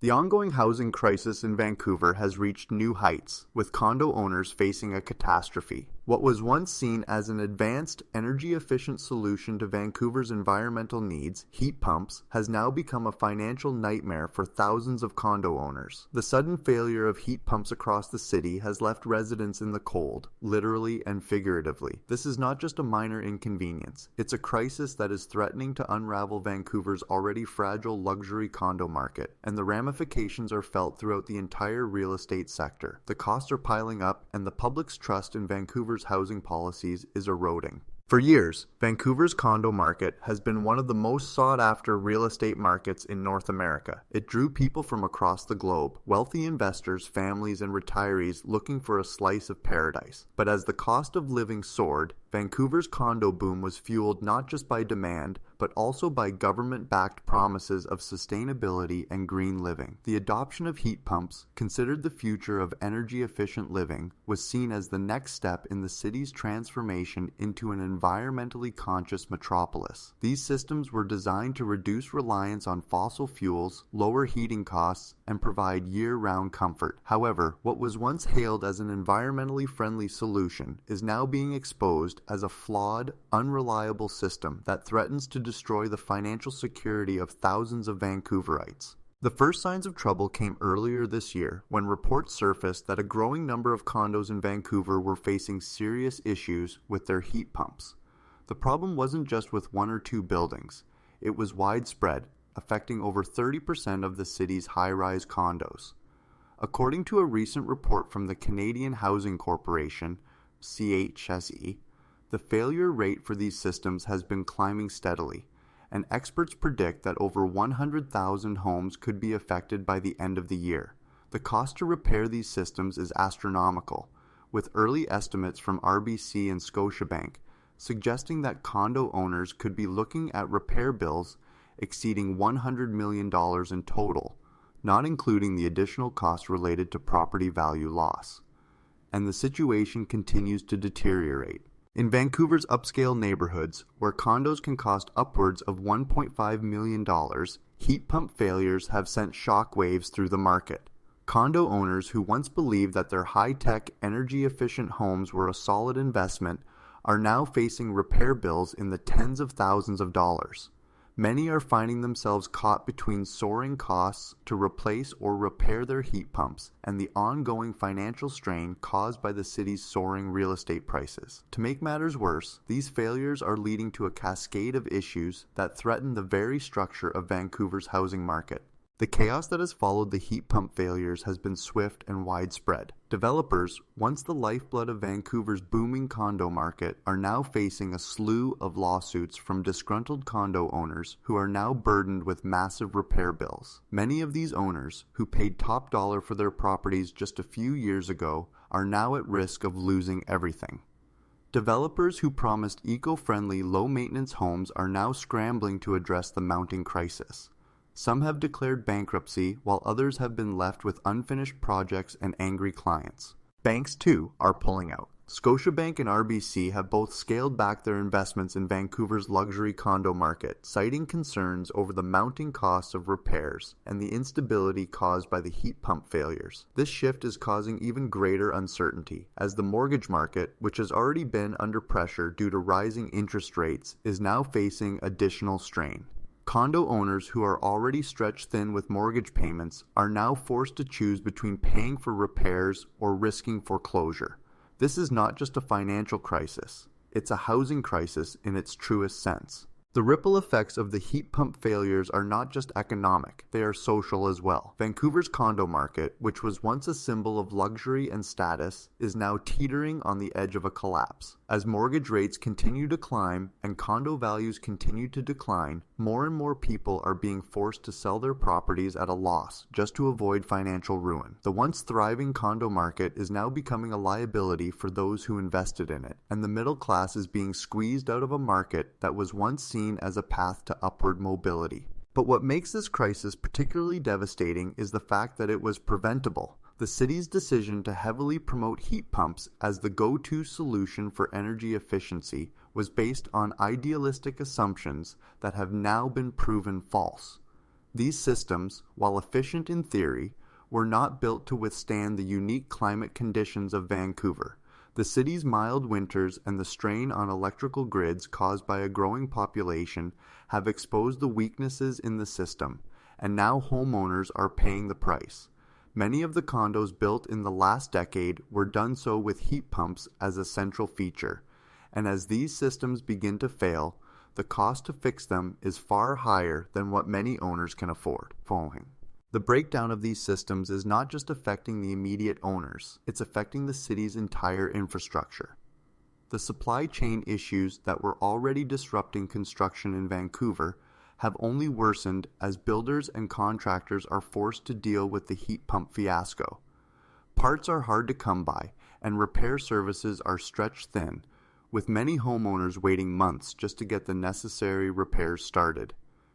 The ongoing housing crisis in Vancouver has reached new heights, with condo owners facing a catastrophe. What was once seen as an advanced, energy-efficient solution to Vancouver's environmental needs, heat pumps, has now become a financial nightmare for thousands of condo owners. The sudden failure of heat pumps across the city has left residents in the cold, literally and figuratively. This is not just a minor inconvenience. It's a crisis that is threatening to unravel Vancouver's already fragile luxury condo market, and the ramifications are felt throughout the entire real estate sector. The costs are piling up, and the public's trust in Vancouver's housing policies is eroding. For years, Vancouver's condo market has been one of the most sought-after real estate markets in North America. It drew people from across the globe, wealthy investors, families, and retirees looking for a slice of paradise. But as the cost of living soared, Vancouver's condo boom was fueled not just by demand, but also by government-backed promises of sustainability and green living. The adoption of heat pumps, considered the future of energy-efficient living, was seen as the next step in the city's transformation into an environmentally conscious metropolis. These systems were designed to reduce reliance on fossil fuels, lower heating costs, and provide year-round comfort. However, what was once hailed as an environmentally friendly solution is now being exposed as a flawed, unreliable system that threatens to destroy the financial security of thousands of Vancouverites. The first signs of trouble came earlier this year when reports surfaced that a growing number of condos in Vancouver were facing serious issues with their heat pumps. The problem wasn't just with one or two buildings. It was widespread, affecting over 30% of the city's high-rise condos. According to a recent report from the Canadian Housing Corporation, CHSE, the failure rate for these systems has been climbing steadily, and experts predict that over 100,000 homes could be affected by the end of the year. The cost to repair these systems is astronomical, with early estimates from RBC and Scotiabank suggesting that condo owners could be looking at repair bills exceeding $100 million in total, not including the additional costs related to property value loss. And the situation continues to deteriorate. In Vancouver's upscale neighborhoods, where condos can cost upwards of $1.5 million, heat pump failures have sent shockwaves through the market. Condo owners who once believed that their high-tech, energy-efficient homes were a solid investment are now facing repair bills in the tens of thousands of dollars. Many are finding themselves caught between soaring costs to replace or repair their heat pumps and the ongoing financial strain caused by the city's soaring real estate prices. To make matters worse, these failures are leading to a cascade of issues that threaten the very structure of Vancouver's housing market. The chaos that has followed the heat pump failures has been swift and widespread. Developers, once the lifeblood of Vancouver's booming condo market, are now facing a slew of lawsuits from disgruntled condo owners who are now burdened with massive repair bills. Many of these owners, who paid top dollar for their properties just a few years ago, are now at risk of losing everything. Developers who promised eco-friendly, low-maintenance homes are now scrambling to address the mounting crisis. Some have declared bankruptcy, while others have been left with unfinished projects and angry clients. Banks, too, are pulling out. Scotiabank and RBC have both scaled back their investments in Vancouver's luxury condo market, citing concerns over the mounting costs of repairs and the instability caused by the heat pump failures. This shift is causing even greater uncertainty, as the mortgage market, which has already been under pressure due to rising interest rates, is now facing additional strain. Condo owners who are already stretched thin with mortgage payments are now forced to choose between paying for repairs or risking foreclosure. This is not just a financial crisis, it's a housing crisis in its truest sense. The ripple effects of the heat pump failures are not just economic, they are social as well. Vancouver's condo market, which was once a symbol of luxury and status, is now teetering on the edge of a collapse. As mortgage rates continue to climb and condo values continue to decline, more and more people are being forced to sell their properties at a loss just to avoid financial ruin. The once thriving condo market is now becoming a liability for those who invested in it, and the middle class is being squeezed out of a market that was once seen as a path to upward mobility. But what makes this crisis particularly devastating is the fact that it was preventable. The city's decision to heavily promote heat pumps as the go-to solution for energy efficiency was based on idealistic assumptions that have now been proven false. These systems, while efficient in theory, were not built to withstand the unique climate conditions of Vancouver. The city's mild winters and the strain on electrical grids caused by a growing population have exposed the weaknesses in the system, and now homeowners are paying the price. Many of the condos built in the last decade were done so with heat pumps as a central feature, and as these systems begin to fail, the cost to fix them is far higher than what many owners can afford. Following. The breakdown of these systems is not just affecting the immediate owners, it's affecting the city's entire infrastructure. The supply chain issues that were already disrupting construction in Vancouver have only worsened as builders and contractors are forced to deal with the heat pump fiasco. Parts are hard to come by, and repair services are stretched thin, with many homeowners waiting months just to get the necessary repairs started.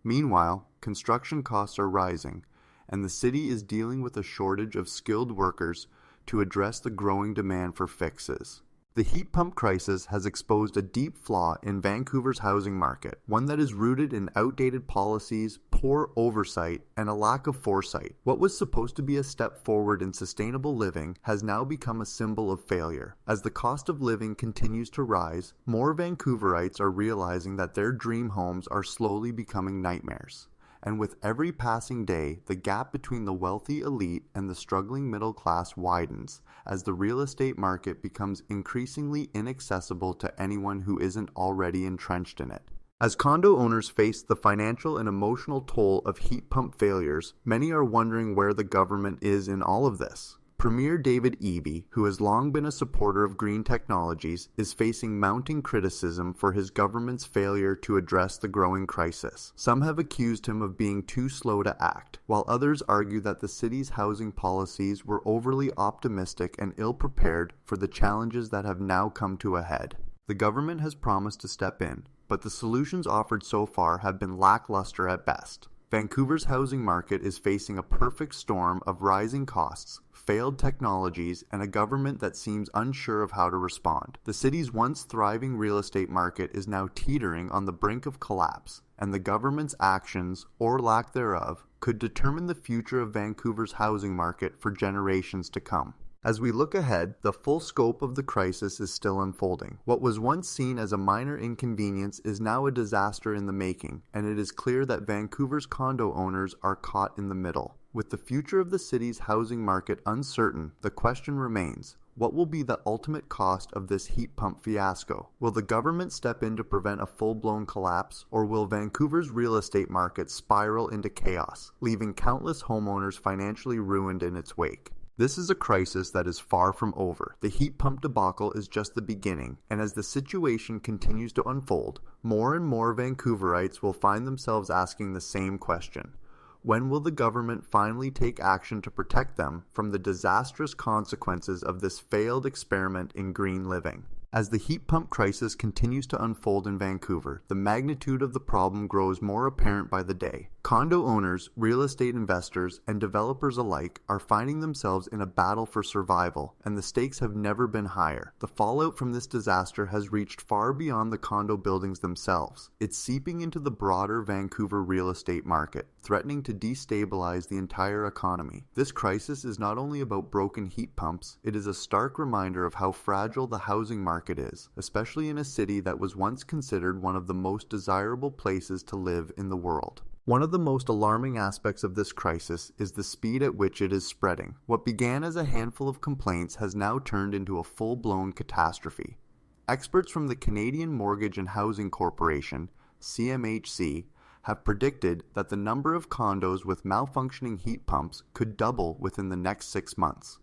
Meanwhile, construction costs are rising, and the city is dealing with a shortage of skilled workers to address the growing demand for fixes. The heat pump crisis has exposed a deep flaw in Vancouver's housing market, one that is rooted in outdated policies, poor oversight, and a lack of foresight. What was supposed to be a step forward in sustainable living has now become a symbol of failure. As the cost of living continues to rise, more Vancouverites are realizing that their dream homes are slowly becoming nightmares. And with every passing day, the gap between the wealthy elite and the struggling middle class widens as the real estate market becomes increasingly inaccessible to anyone who isn't already entrenched in it. As condo owners face the financial and emotional toll of heat pump failures, many are wondering where the government is in all of this. Premier David Eby, who has long been a supporter of green technologies, is facing mounting criticism for his government's failure to address the growing crisis. Some have accused him of being too slow to act, while others argue that the city's housing policies were overly optimistic and ill-prepared for the challenges that have now come to a head. The government has promised to step in, but the solutions offered so far have been lackluster at best. Vancouver's housing market is facing a perfect storm of rising costs, failed technologies, and a government that seems unsure of how to respond. The city's once thriving real estate market is now teetering on the brink of collapse, and the government's actions, or lack thereof, could determine the future of Vancouver's housing market for generations to come. As we look ahead, the full scope of the crisis is still unfolding. What was once seen as a minor inconvenience is now a disaster in the making, and it is clear that Vancouver's condo owners are caught in the middle. With the future of the city's housing market uncertain, the question remains, what will be the ultimate cost of this heat pump fiasco? Will the government step in to prevent a full-blown collapse, or will Vancouver's real estate market spiral into chaos, leaving countless homeowners financially ruined in its wake? This is a crisis that is far from over. The heat pump debacle is just the beginning, and as the situation continues to unfold, more and more Vancouverites will find themselves asking the same question. When will the government finally take action to protect them from the disastrous consequences of this failed experiment in green living? As the heat pump crisis continues to unfold in Vancouver, the magnitude of the problem grows more apparent by the day. Condo owners, real estate investors, and developers alike are finding themselves in a battle for survival, and the stakes have never been higher. The fallout from this disaster has reached far beyond the condo buildings themselves. It's seeping into the broader Vancouver real estate market, threatening to destabilize the entire economy. This crisis is not only about broken heat pumps, it is a stark reminder of how fragile the housing market is, especially in a city that was once considered one of the most desirable places to live in the world. One of the most alarming aspects of this crisis is the speed at which it is spreading. What began as a handful of complaints has now turned into a full-blown catastrophe. Experts from the Canadian Mortgage and Housing Corporation, CMHC, have predicted that the number of condos with malfunctioning heat pumps could double within the next 6 months.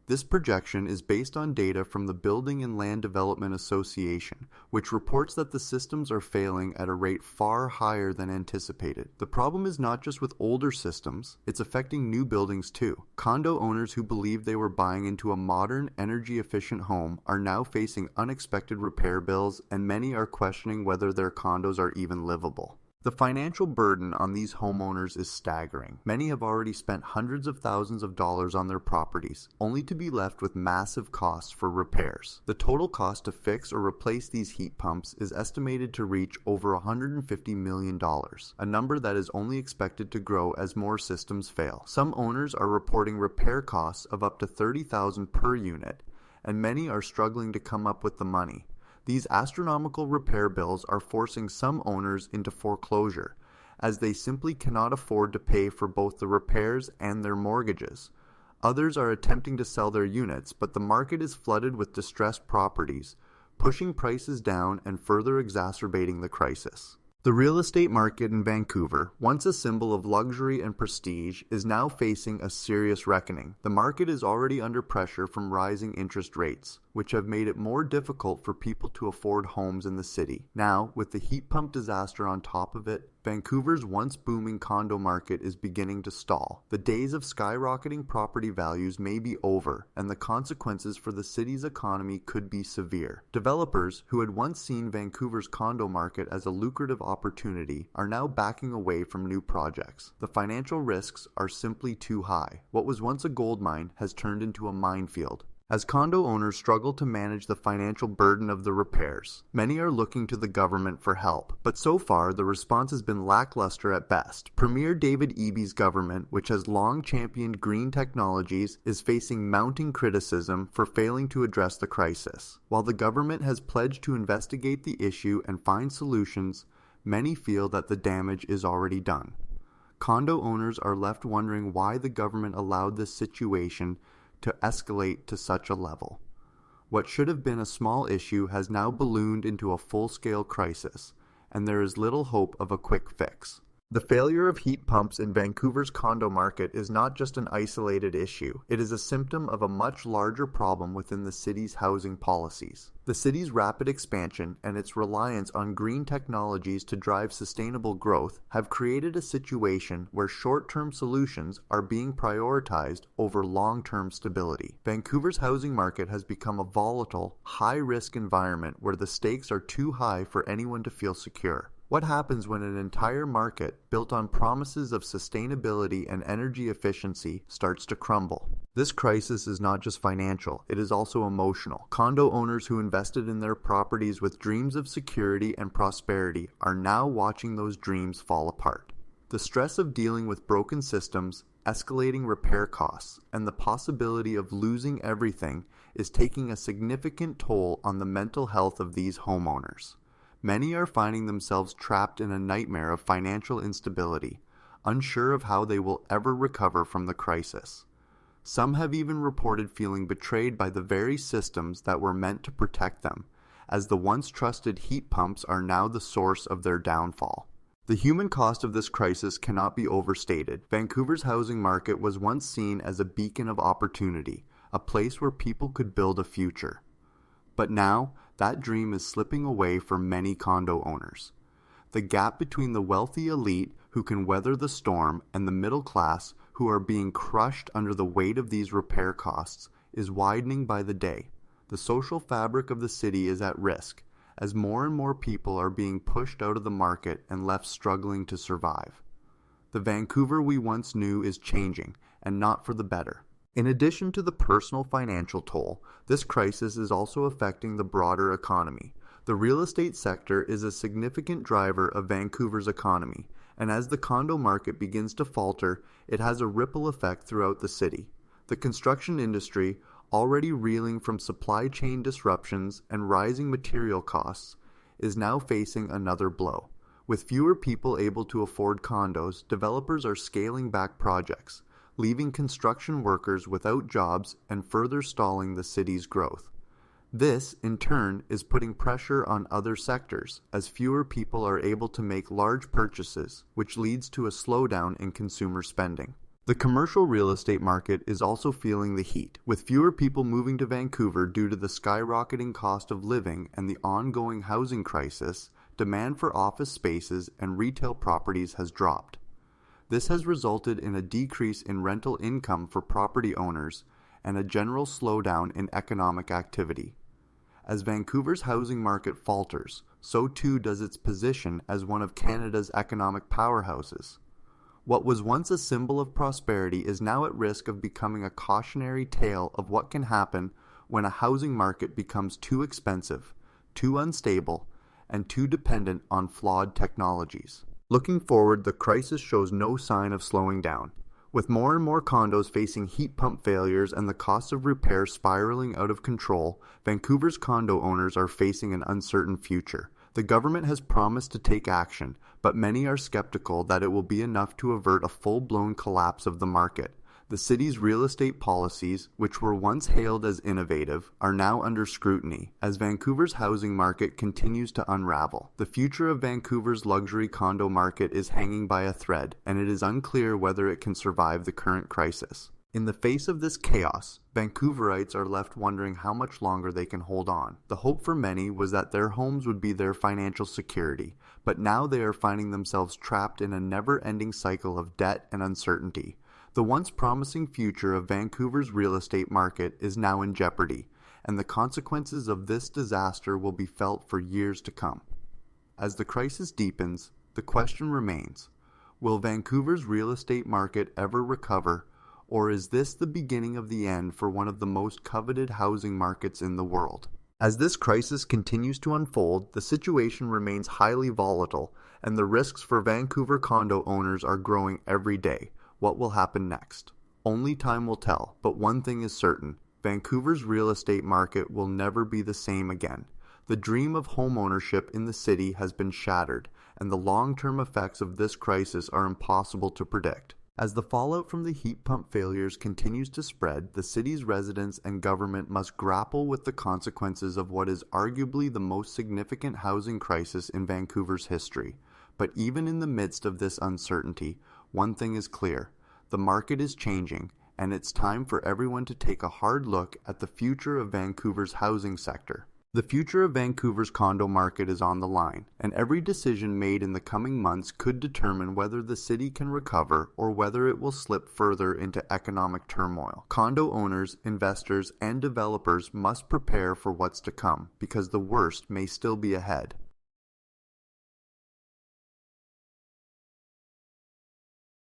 This projection is based on data from the Building and Land Development Association, which reports that the systems are failing at a rate far higher than anticipated. The problem is not just with older systems, it's affecting new buildings too. Condo owners who believed they were buying into a modern, energy-efficient home are now facing unexpected repair bills, and many are questioning whether their condos are even livable. The financial burden on these homeowners is staggering. Many have already spent hundreds of thousands of dollars on their properties, only to be left with massive costs for repairs. The total cost to fix or replace these heat pumps is estimated to reach over $150 million, a number that is only expected to grow as more systems fail. Some owners are reporting repair costs of up to $30,000 per unit, and many are struggling to come up with the money. These astronomical repair bills are forcing some owners into foreclosure, as they simply cannot afford to pay for both the repairs and their mortgages. Others are attempting to sell their units, but the market is flooded with distressed properties, pushing prices down and further exacerbating the crisis. The real estate market in Vancouver, once a symbol of luxury and prestige, is now facing a serious reckoning. The market is already under pressure from rising interest rates, which have made it more difficult for people to afford homes in the city. Now, with the heat pump disaster on top of it, Vancouver's once booming condo market is beginning to stall. The days of skyrocketing property values may be over, and the consequences for the city's economy could be severe. Developers, who had once seen Vancouver's condo market as a lucrative opportunity, are now backing away from new projects. The financial risks are simply too high. What was once a gold mine has turned into a minefield. As condo owners struggle to manage the financial burden of the repairs, many are looking to the government for help, but so far the response has been lackluster at best. Premier David Eby's government, which has long championed green technologies, is facing mounting criticism for failing to address the crisis. While the government has pledged to investigate the issue and find solutions, many feel that the damage is already done. Condo owners are left wondering why the government allowed this situation to escalate to such a level. What should have been a small issue has now ballooned into a full-scale crisis, and there is little hope of a quick fix. The failure of heat pumps in Vancouver's condo market is not just an isolated issue. It is a symptom of a much larger problem within the city's housing policies. The city's rapid expansion and its reliance on green technologies to drive sustainable growth have created a situation where short-term solutions are being prioritized over long-term stability. Vancouver's housing market has become a volatile, high-risk environment where the stakes are too high for anyone to feel secure. What happens when an entire market built on promises of sustainability and energy efficiency starts to crumble? This crisis is not just financial, it is also emotional. Condo owners who invested in their properties with dreams of security and prosperity are now watching those dreams fall apart. The stress of dealing with broken systems, escalating repair costs, and the possibility of losing everything is taking a significant toll on the mental health of these homeowners. Many are finding themselves trapped in a nightmare of financial instability, unsure of how they will ever recover from the crisis. Some have even reported feeling betrayed by the very systems that were meant to protect them, as the once trusted heat pumps are now the source of their downfall. The human cost of this crisis cannot be overstated. Vancouver's housing market was once seen as a beacon of opportunity, a place where people could build a future. But now, that dream is slipping away for many condo owners. The gap between the wealthy elite who can weather the storm and the middle class who are being crushed under the weight of these repair costs is widening by the day. The social fabric of the city is at risk, as more and more people are being pushed out of the market and left struggling to survive. The Vancouver we once knew is changing, and not for the better. In addition to the personal financial toll, this crisis is also affecting the broader economy. The real estate sector is a significant driver of Vancouver's economy, and as the condo market begins to falter, it has a ripple effect throughout the city. The construction industry, already reeling from supply chain disruptions and rising material costs, is now facing another blow. With fewer people able to afford condos, developers are scaling back projects, leaving construction workers without jobs and further stalling the city's growth. This, in turn, is putting pressure on other sectors, as fewer people are able to make large purchases, which leads to a slowdown in consumer spending. The commercial real estate market is also feeling the heat, with fewer people moving to Vancouver due to the skyrocketing cost of living and the ongoing housing crisis. Demand for office spaces and retail properties has dropped. This has resulted in a decrease in rental income for property owners and a general slowdown in economic activity. As Vancouver's housing market falters, so too does its position as one of Canada's economic powerhouses. What was once a symbol of prosperity is now at risk of becoming a cautionary tale of what can happen when a housing market becomes too expensive, too unstable, and too dependent on flawed technologies. Looking forward, the crisis shows no sign of slowing down. With more and more condos facing heat pump failures and the cost of repair spiraling out of control, Vancouver's condo owners are facing an uncertain future. The government has promised to take action, but many are skeptical that it will be enough to avert a full-blown collapse of the market. The city's real estate policies, which were once hailed as innovative, are now under scrutiny as Vancouver's housing market continues to unravel. The future of Vancouver's luxury condo market is hanging by a thread, and it is unclear whether it can survive the current crisis. In the face of this chaos, Vancouverites are left wondering how much longer they can hold on. The hope for many was that their homes would be their financial security, but now they are finding themselves trapped in a never-ending cycle of debt and uncertainty. The once promising future of Vancouver's real estate market is now in jeopardy, and the consequences of this disaster will be felt for years to come. As the crisis deepens, the question remains, will Vancouver's real estate market ever recover, or is this the beginning of the end for one of the most coveted housing markets in the world? As this crisis continues to unfold, the situation remains highly volatile, and the risks for Vancouver condo owners are growing every day. What will happen next? Only time will tell, but one thing is certain. Vancouver's real estate market will never be the same again. The dream of homeownership in the city has been shattered, and the long-term effects of this crisis are impossible to predict. As the fallout from the heat pump failures continues to spread, the city's residents and government must grapple with the consequences of what is arguably the most significant housing crisis in Vancouver's history. But even in the midst of this uncertainty, one thing is clear. The market is changing, and it's time for everyone to take a hard look at the future of Vancouver's housing sector. The future of Vancouver's condo market is on the line, and every decision made in the coming months could determine whether the city can recover or whether it will slip further into economic turmoil. Condo owners, investors, and developers must prepare for what's to come, because the worst may still be ahead.